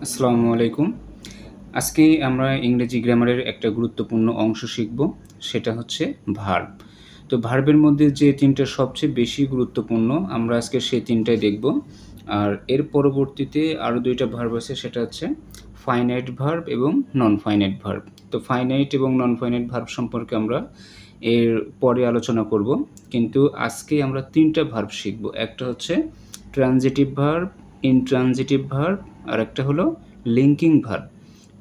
আসসালামু আলাইকুম। আজকে আমরা ইংরেজি গ্রামারের একটা গুরুত্বপূর্ণ অংশ শিখব। সেটা হচ্ছে ভার্ব। তো ভার্বের মধ্যে যে ৩ টা সবচেয়ে বেশি গুরুত্বপূর্ণ আমরা আজকে সেই ৩ টাই দেখব। আর এর পরবর্তীতে আরও ২ টা ভার্ব আছে, সেটা হচ্ছে ফাইনাইট ভার্ব এবং নন ফাইনাইট ভার্ব। তো ফাইনাইট এবং নন ফাইনাইট ভার্ব সম্পর্কে আমরা এর পরে আলোচনা করব। কিন্তু আজকে আমরা ৩ টা ভার্ব শিখব। একটা হচ্ছে ট্রানজিটিভ ভার্ব, ইনট্রানজিটিভ ভার্ব, আর একটা হলো লিঙ্কিং ভার্ব।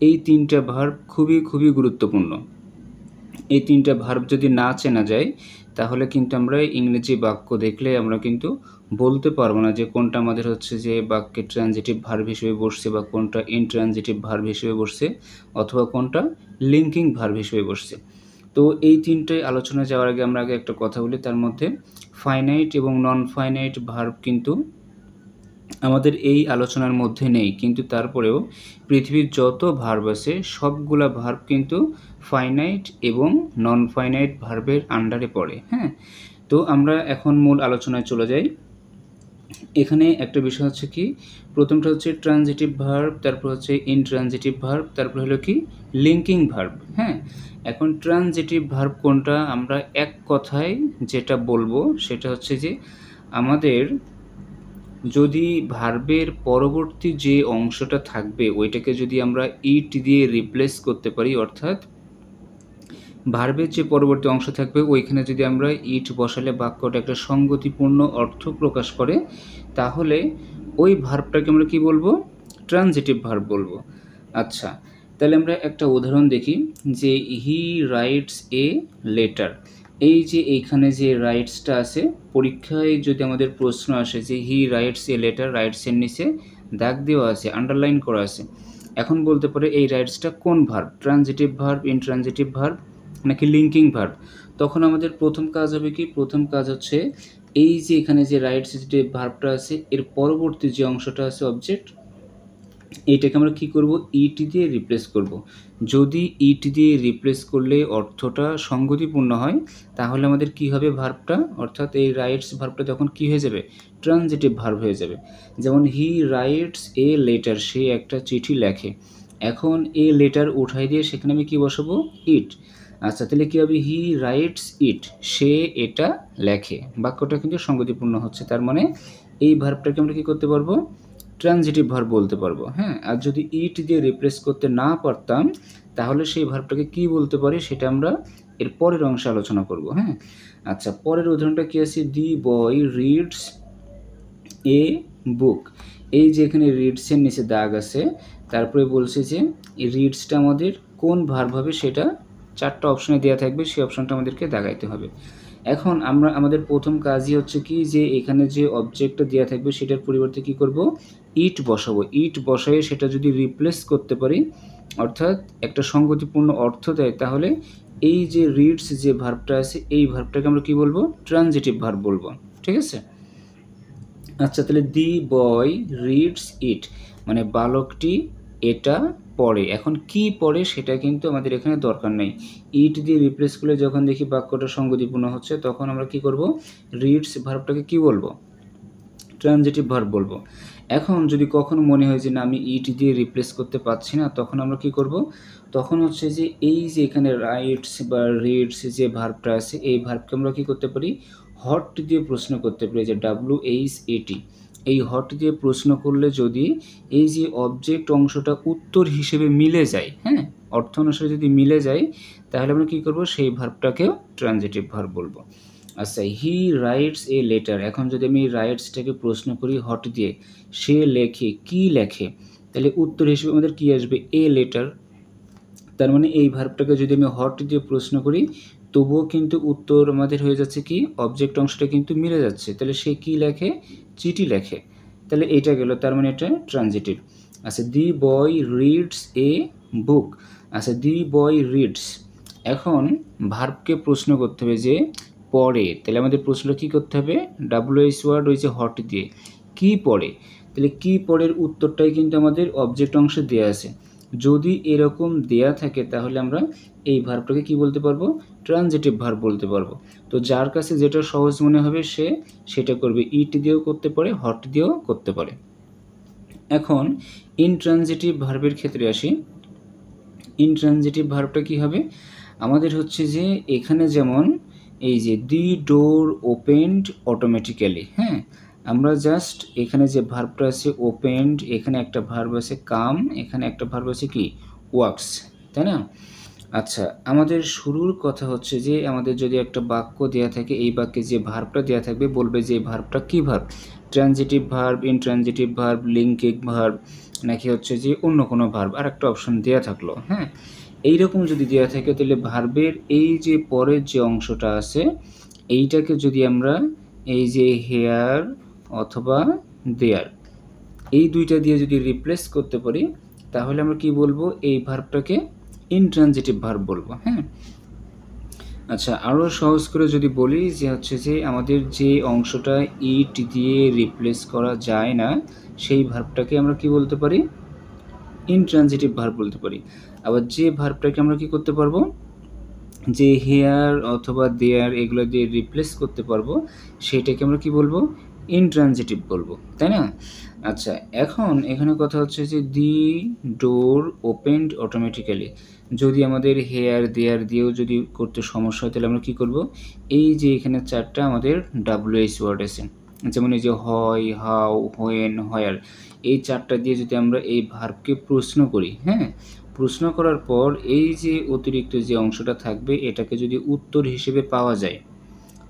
এই ৩ টা ভার্ব খুবই গুরুত্বপূর্ণ। এই ৩ টা ভার্ব যদি না চেনা যায় তাহলে কিন্তু আমরা ইংরেজি বাক্য দেখলে আমরা কিন্তু বলতে পারবো না যে কোনটা আমাদের হচ্ছে যে বাক্যে ট্রানজিটিভ ভার্ব হিসেবে বসছে বা কোনটা ইনট্রানজিটিভ ভার্ব হিসেবে বসছে অথবা কোনটা লিঙ্কিং ভার্ব হিসেবে বসছে। তো এই ৩ টায় আলোচনায় যাওয়ার আগে আমরা একটা কথা বলি। তার মধ্যে ফাইনাইট এবং নন ফাইনাইট ভার্ব কিন্তু আমাদের এই আলোচনার মধ্যে নেই, কিন্তু তারপরেও পৃথিবীর যত ভার্ব আছে সবগুলা ভার্ব কিন্তু ফাইনাইট এবং নন ফাইনাইট ভার্বের আন্ডারে পড়ে। হ্যাঁ, তো আমরা এখন মূল আলোচনায় চলে যাই। এখানে একটা বিষয় হচ্ছে কি, প্রথমটা হচ্ছে ট্রানজিটিভ ভার্ব, তারপর হচ্ছে ইনট্রানজিটিভ ভার্ব, তারপর হলো কি লিঙ্কিং ভার্ব। হ্যাঁ, এখন ট্রানজিটিভ ভার্ব কোনটা, আমরা এক কথায় যেটা বলবো সেটা হচ্ছে যে আমাদের যদি ভার্বের পরবর্তী যে অংশটা থাকবে ওইটাকে যদি আমরা ইট দিয়ে রিপ্লেস করতে পারি, অর্থাৎ ভার্বের যে পরবর্তী অংশ থাকবে ওইখানে যদি আমরা ইট বসালে বাক্যটা একটা সঙ্গতিপূর্ণ অর্থ প্রকাশ করে, তাহলে ওই ভার্বটাকে আমরা কি বলবো, ট্রানজিটিভ ভার্ব বলবো। আচ্ছা, তাহলে আমরা একটা উদাহরণ দেখি যে হি রাইটস এ লেটার। এই যে এইখানে যে রাইটসটা আছে, পরীক্ষায় যদি আমাদের প্রশ্ন আসে যে হি রাইটস এ লেটার, রাইটসের নিচে দাগ দেওয়া আছে, আন্ডারলাইন করা আছে, এখন বলতে পারে এই রাইটসটা কোন verb, transitive verb, intransitive verb নাকি লিঙ্কিং ভার্ব। তখন আমাদের প্রথম কাজ হবে কি, প্রথম কাজ হচ্ছে এই যে এখানে যে রাইটস যে ভার্বটা আছে এর পরবর্তী যে অংশটা আছে অবজেক্ট, এইটাকে আমরা কি করব, ইট দিয়ে রিপ্লেস করব। যদি ইট দিয়ে রিপ্লেস করলে অর্থটা সঙ্গতিপূর্ণ হয় তাহলে আমাদের কি হবে, ভার্বটা অর্থাৎ এই রাইটস ভার্বটা তখন কি হয়ে যাবে, ট্রানজিটিভ ভার্ব হয়ে যাবে। যেমন হি রাইটস এ লেটার, সে একটা চিঠি লেখে। এখন এ লেটার উঠাই দিয়ে সেখানে আমি কি বসাবো, ইট। আচ্ছা, তাহলে কী হবে, হি রাইটস ইট, সে এটা লেখে। বাক্যটা কিন্তু সঙ্গতিপূর্ণ হচ্ছে, তার মানে এই ভার্বটাকে আমরা কী করতে পারবো, ট্রানজিটিভ ভার্ব বলতে পারবো। হ্যাঁ, আর যদি ইট দিয়ে রিপ্লেস করতে না পারতাম তাহলে সেই ভার্বটাকে কি বলতে পারি সেটা আমরা এর পরের অংশে আলোচনা করব। হ্যাঁ, আচ্ছা, পরের উদাহরণটা কি আছে, দি বয় রিডস এ বুক। এই যে এখানে রিডসের নিচে দাগ আছে, তারপরে বলছে যে এই রিডসটা আমাদের কোন ভার্ব হবে সেটা 4টা অপশনে দেওয়া থাকবে, সেই অপশনটা আমাদেরকে দাগাইতে হবে। এখন আমরা আমাদের প্রথম কাজই হচ্ছে কি, যে এখানে যে অবজেক্টটা দেওয়া থাকবে সেটার পরিবর্তে কি করব, ইট বসাবো। ইট বসায়ে সেটা যদি রিপ্লেস করতে পারি, অর্থাৎ একটা সঙ্গতিপূর্ণ অর্থ দেয়, তাহলে এই যে রিডস যে ভার্বটা আছে এই ভার্বটাকে আমরা কি বলবো, ট্রানজিটিভ ভার্ব বলবো। ঠিক আছে। আচ্ছা, তাহলে দি বয় রিডস ইট মানে বালকটি এটা পড়ে। এখন কি পড়ে সেটা কিন্তু আমাদের এখানে দরকার নেই। ইট দিয়ে রিপ্লেস করলে যখন দেখি বাক্যটা সঙ্গতিপূর্ণ হচ্ছে তখন আমরা কি করব, রিডস ভার্বটাকে কি বলবো, ট্রানজিটিভ ভার্ব বলবো। এখন যদি কখনো মনে হয় যে না আমি ইট দিয়ে রিপ্লেস করতে পারছি না, তখন আমরা কি করব, তখন হচ্ছে যে এই যে এখানে রাইটস বা রিডস যে ভার্বটা আছে এই ভার্বকে আমরা কি করতে পারি, হট দিয়ে প্রশ্ন করতে পারি, যে WHAT। এই হট দিয়ে প্রশ্ন করলে যদি এই যে অবজেক্ট অংশটা উত্তর হিসেবে মিলে যায়, হ্যাঁ, অর্থ অনুসারে যদি মিলে যায়, তাহলে আমরা কি করব, সেই ভার্বটাকেও ট্রানজিটিভ ভার্ব বলবো। আচ্ছা, হি রাইটস এ লেটার, এখন যদি আমি রাইটসটাকে প্রশ্ন করি হট দিয়ে, সে লেখে, কি লেখে, তাহলে উত্তর হিসেবে আমাদের কি আসবে, এ লেটার। তার মানে এই ভার্বটাকে যদি আমি হট দিয়ে প্রশ্ন করি তবুও কিন্তু উত্তর আমাদের হয়ে যাচ্ছে কি, অবজেক্ট অংশটা কিন্তু মিলে যাচ্ছে, তাহলে সে কি লেখে, চিঠি লেখে। তাহলে এটা গেল, তার মানে এটা ট্রানজিটিভ। আচ্ছা, দি বয় রিডস এ বুক। আচ্ছা, দি বয় রিডস, এখন ভার্বকে প্রশ্ন করতে হবে যে পড়ে, তাহলে আমাদের প্রশ্নটা কী করতে হবে, WH ওয়ার্ড ওই যে হট দিয়ে কি পড়ে, তাহলে কি পড়ের উত্তরটাই কিন্তু আমাদের অবজেক্ট অংশে দেওয়া আছে। যদি এরকম দেয়া থাকে তাহলে আমরা এই ভার্বটাকে কি বলতে পারবো, ট্রানজিটিভ ভার্ব বলতে পারবো। তো যার কাছে যেটা সহজ মনে হবে সে সেটা করবে, ইট দিয়েও করতে পারে, হট দিয়েও করতে পারে। এখন ইনট্রানজিটিভ ভার্বের ক্ষেত্রে আসি। ইনট্রানজিটিভ ভার্বটা কী হবে? আমাদের হচ্ছে যে এখানে যেমন এই যে দি ডোর ওপেনড অটোমেটিক্যালি, হ্যাঁ, আমরা জাস্ট এখানে যে ভার্বটা আছে ওপেনড, এখানে একটা ভার্ব আছে কাম, এখানে একটা ভার্ব আছে কি ওয়ার্কস, তাই না? আচ্ছা, আমাদের শুরুর কথা হচ্ছে যে আমাদের যদি একটা বাক্য দেয়া থাকে, এই বাক্যে যে ভার্বটা দেয়া থাকবে বলবে যে ভার্বটা কী verb, transitive verb, intransitive verb, linking verb, নাকি হচ্ছে যে অন্য কোনো ভার্ব, আর একটা অপশন দেয়া থাকলো। হ্যাঁ, এইরকম যদি দেওয়া থাকে তাহলে ভার্বের এই যে পরের যে অংশটা আছে এইটাকে যদি আমরা এই যে হেয়ার অথবা দেয়ার এই দুইটা দিয়ে যদি রিপ্লেস করতে পারি তাহলে আমরা কি বলবো, এই ভার্বটাকে ইনট্রানজিটিভ ভার্ব বলবো। হ্যাঁ, আচ্ছা, আরও সহজ করে যদি বলি যে হচ্ছে যে আমাদের যে অংশটা ইট দিয়ে রিপ্লেস করা যায় না সেই ভার্বটাকে আমরা কি বলতে পারি, ইনট্রানজিটিভ ভার্ব বলতে পারি। আবার যে ভার্বটাকে আমরা কি করতে পারবো, যে হেয়ার অথবা দেয়ার এগুলো দিয়ে রিপ্লেস করতে পারবো সেটাকে আমরা কি বলবো, ইনট্রানজিটিভ বলবো, তাই না? আচ্ছা, এখন এখানে কথা হচ্ছে যে দি ডোর ওপেনড অটোমেটিক্যালি, যদি আমাদের হেয়ার দেয়ার দিয়েও যদি করতে সমস্যা হয় তাহলে আমরা কি করব, এই যে এখানে চারটা আমাদের WH ওয়ার্ড আছে, যেমন এই যে হয়, হাউ, হোয়েন, হোয়ার, এই চারটা দিয়ে যদি আমরা এই ভার্বকে প্রশ্ন করি, হ্যাঁ, প্রশ্ন করার পর এই যে অতিরিক্ত যে অংশটা থাকবে এটাকে যদি উত্তর হিসেবে পাওয়া যায়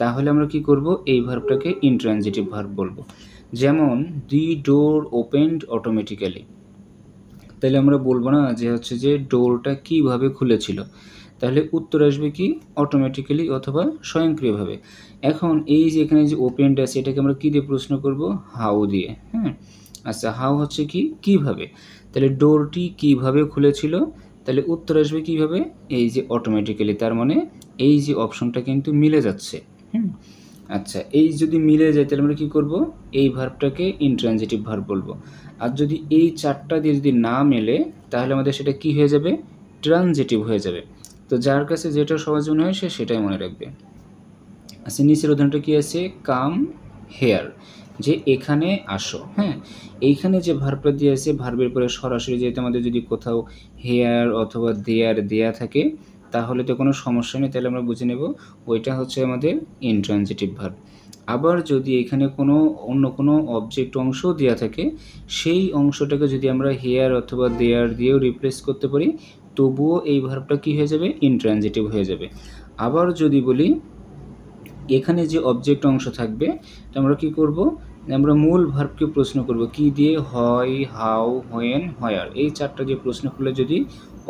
তাহলে আমরা কি করব, এই ভার্বটাকে ইনট্রানজিটিভ ভার্ব বলবো। যেমন দি ডোর ওপেনড অটোমেটিক্যালি, তাহলে আমরা বলবো না যে হচ্ছে যে ডোরটা কিভাবে খুলেছিল, তাহলে উত্তর আসবে কি অটোমেটিক্যালি অথবা স্বয়ংক্রিয়ভাবে। এখন এই যে এখানে যে ওপেনড আছে এটাকে আমরা কি দিয়ে প্রশ্ন করব, হাউ দিয়ে। হ্যাঁ, আচ্ছা, হাউ হচ্ছে কি কিভাবে, তাহলে ডোরটি কিভাবে খুলেছিল, তাহলে উত্তর আসবে কিভাবে, এই যে অটোমেটিক্যালি, তার মানে এই যে অপশনটা কিন্তু মিলে যাচ্ছে। আচ্ছা, এই যদি মিলে যায় তাহলে আমরা কী করব, এই ভার্বটাকে ইনট্রানজিটিভ ভার্ব বলবো। আর যদি এই চারটা দিয়ে যদি না মেলে তাহলে আমাদের সেটা কি হয়ে যাবে, ট্রানজিটিভ হয়ে যাবে। তো যার কাছে যেটা সহজ মনে হয় সে সেটাই মনে রাখবে। আচ্ছা, নিচের উদাহরণটা কী আছে, কাম হেয়ার, যে এখানে আসো। হ্যাঁ, এইখানে যে ভার্বটা দিয়ে আছে ভার্বের পরে সরাসরি যেহেতু আমাদের যদি কোথাও হেয়ার অথবা দেয়ার দেয়া থাকে তাহলে তো কোনো সমস্যা নেই, তাহলে আমরা বুঝে নেব ওইটা হচ্ছে আমাদের ইনট্রানজিটিভ ভার্ব। আবার যদি এখানে কোনো অন্য কোনো অবজেক্ট অংশ দেওয়া থাকে সেই অংশটাকে যদি আমরা হেয়ার অথবা দেয়ার দিয়েও রিপ্লেস করতে পারি তবুও এই ভার্বটা কী হয়ে যাবে, ইনট্রানজিটিভ হয়ে যাবে। আবার যদি বলি এখানে যে অবজেক্ট অংশ থাকবে আমরা কি করব, আমরা মূল ভার্বকে প্রশ্ন করব কি দিয়ে, হয়, হাউ, হোয়েন, হোয়ার, এই চারটা দিয়ে প্রশ্ন করলে যদি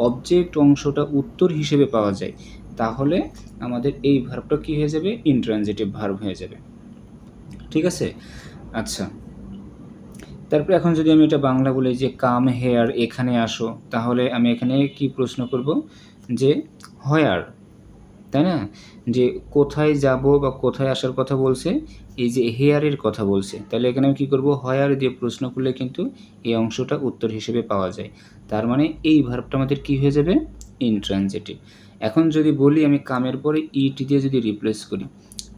অবজেক্ট অংশটা উত্তর হিসেবে পাওয়া যায় তাহলে আমাদের এই ভার্বটা কি হয়ে যাবে, ইনট্রানজিটিভ ভার্ব হয়ে যাবে। ঠিক আছে? আচ্ছা, তারপরে এখন যদি আমি এটা বাংলা বলি যে কাম হেয়ার, এখানে আসো, তাহলে আমি এখানে কি প্রশ্ন করব যে হোয়ার, তাই না, যে কোথায় যাব বা কোথায় আসার কথা বলছে, এই যে হেয়ারের কথা বলছে, তাহলে এখানে আমি কী করব, হোয়ার দিয়ে প্রশ্ন করলে কিন্তু এই অংশটা উত্তর হিসেবে পাওয়া যায়। তার মানে এই ভার্বটা আমাদের কি হয়ে যাবে, ইনট্রানজিটিভ। এখন যদি বলি আমি কামের পরে ইট দিয়ে যদি রিপ্লেস করি,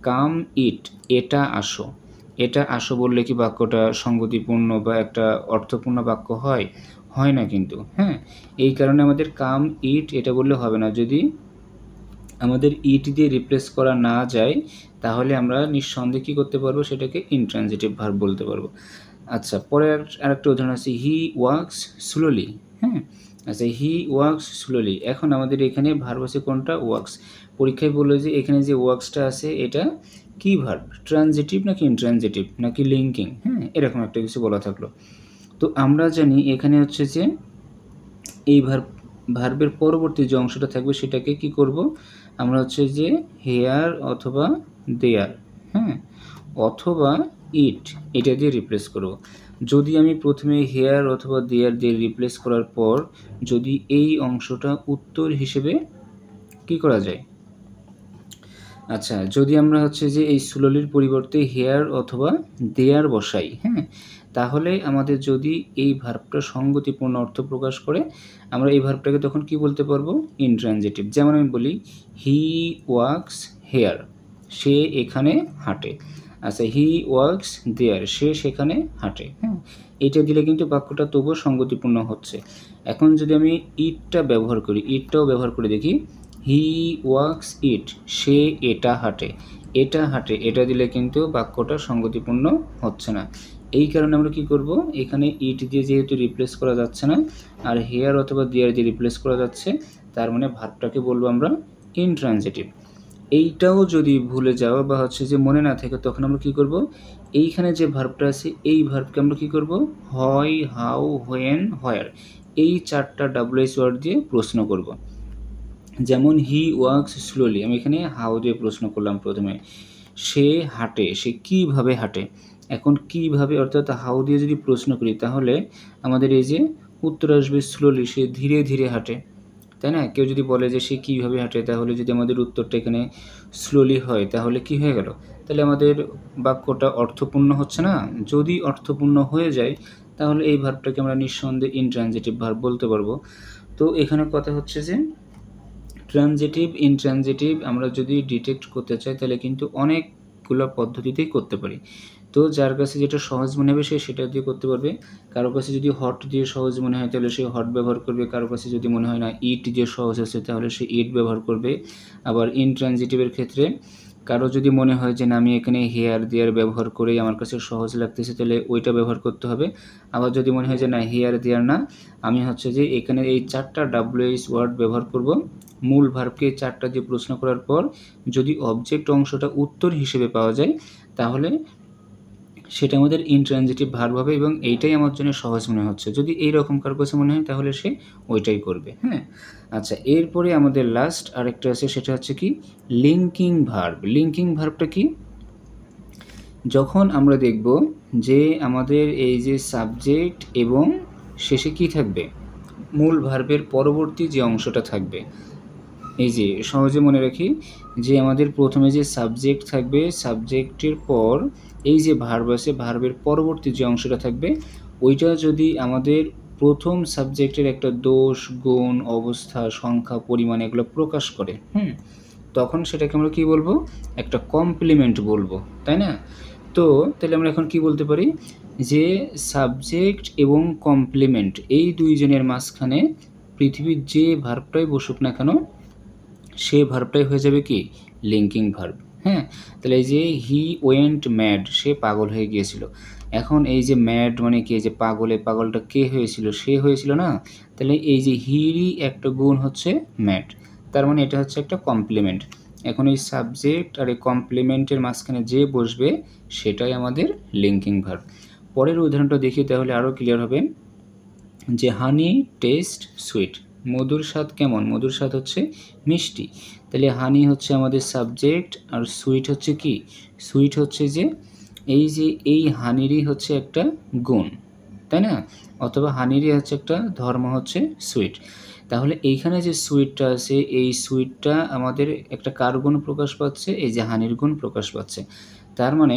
কাম ইট, এটা আসো, এটা আসো বললে কি বাক্যটা সঙ্গতিপূর্ণ বা একটা অর্থপূর্ণ বাক্য হয়? হয় না কিন্তু। হ্যাঁ, এই কারণে আমাদের কাম ইট এটা বললে হবে না। যদি আমাদের ইট দিয়ে রিপ্লেস করা না যায় তাহলে আমরা নিঃসন্দেহে কী করতে পারবো, সেটাকে ইনট্রানজিটিভ ভার্ব বলতে পারবো। আচ্ছা, পরে আরেকটা উদাহরণ আছে, হি ওয়ার্কস স্লোলি। হ্যাঁ, আচ্ছা, হি ওয়ার্কস স্লোলি, এখন আমাদের এখানে ভার্ব আছে কোনটা, ওয়ার্কস। পরীক্ষায় বললো যে এখানে যে ওয়ার্কসটা আছে এটা কি ভার্ব, ট্রানজিটিভ নাকি ইনট্রানজিটিভ নাকি লিঙ্কিং, হ্যাঁ, এরকম একটা কিছু বলা থাকলো। তো আমরা জানি এখানে হচ্ছে যে এই ভার্বের পরবর্তী যে অংশটা থাকবে সেটাকে কি করব, আমরা হচ্ছে যে হেয়ার অথবা দেয়ার, হ্যাঁ, অথবা ইট, এটা দিয়ে রিপ্লেস করব। যদি আমি প্রথমে হেয়ার অথবা দেয়ার দিয়ে রিপ্লেস করার পর যদি এই অংশটা উত্তর হিসেবে কি করা যায়, আচ্ছা, যদি আমরা হচ্ছে যে এই স্লোলির পরিবর্তে হেয়ার অথবা দেয়ার বসাই, হ্যাঁ, তাহলে আমাদের যদি এই ভার্বটা সঙ্গতিপূর্ণ অর্থ প্রকাশ করে আমরা এই ভার্বটাকে তখন কি বলতে পারবো, ইনট্রানজিটিভ। যেমন আমি বলি হি ওয়ার্কস হেয়ার, সে এখানে হাঁটে। আচ্ছা, হি ওয়ার্কস দেয়ার, সে সেখানে হাঁটে। হ্যাঁ, এটা দিলে কিন্তু বাক্যটা তবুও সঙ্গতিপূর্ণ হচ্ছে। এখন যদি আমি ইটটা ব্যবহার করি, ইটটাও ব্যবহার করে দেখি, হি ওয়ার্কস ইট, সে এটা হাঁটে, এটা হাঁটে, এটা দিলে কিন্তু বাক্যটা সঙ্গতিপূর্ণ হচ্ছে না। এই কারণে আমরা কি করব, এখানে ইট দিয়ে যেহেতু রিপ্লেস করা যাচ্ছে না, আর হেয়ার অথবা দেয়ার দিয়ে রিপ্লেস করা যাচ্ছে, তার মানে ভার্বটাকে বলবো আমরা ইনট্রানজিটিভ। এইটাও যদি ভুলে যাও বা হচ্ছে যে মনে না থাকে, তখন আমরা কি করব, এইখানে যে ভার্বটা আছে এই ভার্বকে আমরা কি করব, হয়, হাউ, হোয়েন, হোয়ার, এই 4টা WH ওয়ার্ড দিয়ে প্রশ্ন করব। যেমন হি ওয়ার্কস স্লোলি, আমি এখানে হাউ দিয়ে প্রশ্ন করলাম প্রথমে। সে হাঁটে, সে কীভাবে হাঁটে। এখন কীভাবে অর্থাৎ হাউ দিয়ে যদি প্রশ্ন করি, তাহলে আমাদের এই যে উত্তর আসবে স্লোলি, সে ধীরে ধীরে হাঁটে, তাই না? কেউ যদি বলে যে সে কীভাবে হাঁটে, তাহলে যদি আমাদের উত্তরটা এখানে স্লোলি হয়, তাহলে কি হয়ে গেল, তাহলে আমাদের বাক্যটা অর্থপূর্ণ হচ্ছে না। যদি অর্থপূর্ণ হয়ে যায়, তাহলে এই ভার্বটাকে আমরা নিঃসন্দেহে ইনট্রানজিটিভ ভার্ব বলতে পারবো। তো এখানে কথা হচ্ছে যে ট্রানজিটিভ, ইনট্রানজিটিভ আমরা যদি ডিটেক্ট করতে চাই, তাহলে কিন্তু অনেকগুলো পদ্ধতিতেই করতে পারি। তো যার কাছে যেটা সহজ মনে হবে সে সেটা দিয়ে করতে পারবে। কারো কাছে যদি হট দিয়ে সহজ মনে হয়, তাহলে সে হট ব্যবহার করবে। কারো কাছে যদি মনে হয় না ইট দিয়ে সহজ আছে, তাহলে সে ইট ব্যবহার করবে। আবার ইনট্রানজিটিভের ক্ষেত্রে কারো যদি মনে হয় যে না, আমি এখানে হেয়ার দেয়ার ব্যবহার করেই আমার কাছে সহজ লাগতেছে, তাহলে ওইটা ব্যবহার করতে হবে। আবার যদি মনে হয় যে না, হেয়ার দেয়ার না, আমি হচ্ছে যে এখানে এই 4টা WH ওয়ার্ড ব্যবহার করব। মূল ভার্বকে 4টা দিয়ে প্রশ্ন করার পর যদি অবজেক্ট অংশটা উত্তর হিসেবে পাওয়া যায়, তাহলে সেটা আমাদের ইনট্রানজিটিভ ভার্ব হবে, এবং এইটাই আমার জন্য সহজ মনে হচ্ছে। যদি এই রকম কারো কাছে মনে হয়, তাহলে সে ওইটাই করবে। হ্যাঁ, আচ্ছা, এরপরে আমাদের লাস্ট আরেকটা আছে, সেটা হচ্ছে কি লিঙ্কিং ভার্ব। লিঙ্কিং ভার্বটা কি, যখন আমরা দেখব যে আমাদের এই যে সাবজেক্ট এবং শেষে কি থাকবে, মূল ভার্বের পরবর্তী যে অংশটা থাকবে। এই যে সহজে মনে রাখি যে আমাদের প্রথমে যে সাবজেক্ট থাকবে, সাবজেক্টের পর এই যে ভার্ব আছে, ভার্বের পরবর্তী যে অংশটা থাকবে, ওইটা যদি আমাদের প্রথম সাবজেক্টের একটা দোষ, গুণ, অবস্থা, সংখ্যা, পরিমাণ এগুলো প্রকাশ করে, তখন সেটাকে আমরা কি বলবো, একটা কমপ্লিমেন্ট বলবো, তাই না? তো তাহলে আমরা এখন কি বলতে পারি, যে সাবজেক্ট এবং কমপ্লিমেন্ট এই দুইজনের মাঝখানে পৃথিবীর যে ভার্বটাই বসুক না কেন, সে ভার্বটাই হয়ে যাবে কি লিঙ্কিং ভার্ব। হ্যাঁ, তাহলে এই যে হি ওয়েন্ট ম্যাড, সে পাগল হয়ে গিয়েছিল। এখন এই যে ম্যাড মানে কি, এই যে পাগলটা কে হয়েছিল, সে হয়েছিল না? তাহলে এই যে হিরই একটা গুণ হচ্ছে ম্যাড, তার মানে এটা হচ্ছে একটা কমপ্লিমেন্ট। এখন এই সাবজেক্ট আর এই কমপ্লিমেন্টের মাঝখানে যে বসবে, সেটাই আমাদের লিঙ্কিং ভার্ব। পরের উদাহরণটা দেখি, তাহলে আরও ক্লিয়ার হবে। যে হানি টেস্ট সুইট, মধুর স্বাদ কেমন, মধুর স্বাদ হচ্ছে মিষ্টি। তাহলে হানি হচ্ছে আমাদের সাবজেক্ট, আর সুইট হচ্ছে কি, সুইট হচ্ছে যে এই হানিরই হচ্ছে একটা গুণ, তাই না? অথবা হানিরই হচ্ছে একটা ধর্ম হচ্ছে সুইট। তাহলে এইখানে যে সুইটটা আছে, এই সুইটটা আমাদের একটা কার গুণ প্রকাশ পাচ্ছে, এই যে হানির গুণ প্রকাশ পাচ্ছে। তার মানে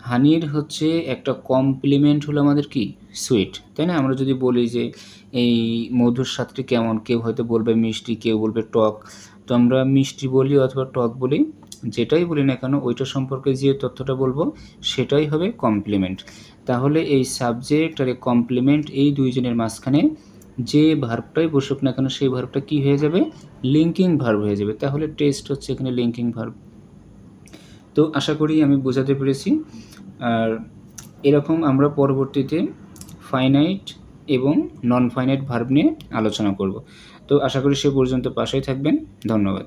হানির হচ্ছে একটা কমপ্লিমেন্ট হলো আমাদের কি সুইট, তাই না? আমরা যদি বলি যে এই মধুর স্বাদটি কেমন, কেউ হয়তো বলবে মিষ্টি, কেউ বলবে টক। তো আমরা মিষ্টি বলি অথবা টক বলি, যেটাই বলি না কেন, ওইটা সম্পর্কে যে তথ্যটা বলবো সেটাই হবে কমপ্লিমেন্ট। তাহলে এই সাবজেক্ট আর এই কমপ্লিমেন্ট এই দুইজনের মাঝখানে যে ভার্বটাই বসুক না কেন, সেই ভার্বটা কি হয়ে যাবে, লিঙ্কিং ভার্ব হয়ে যাবে। তাহলে টেস্ট হচ্ছে এখানে লিঙ্কিং ভার্ব। তো আশা করি আমি বোঝাতে পেরেছি। আর এরকম আমরা পরবর্তীতে ফাইনাইট এবং নন ফাইনাইট ভার্ব নিয়ে আলোচনা করব। তো আশা করি সে পর্যন্ত পাশেই থাকবেন। ধন্যবাদ।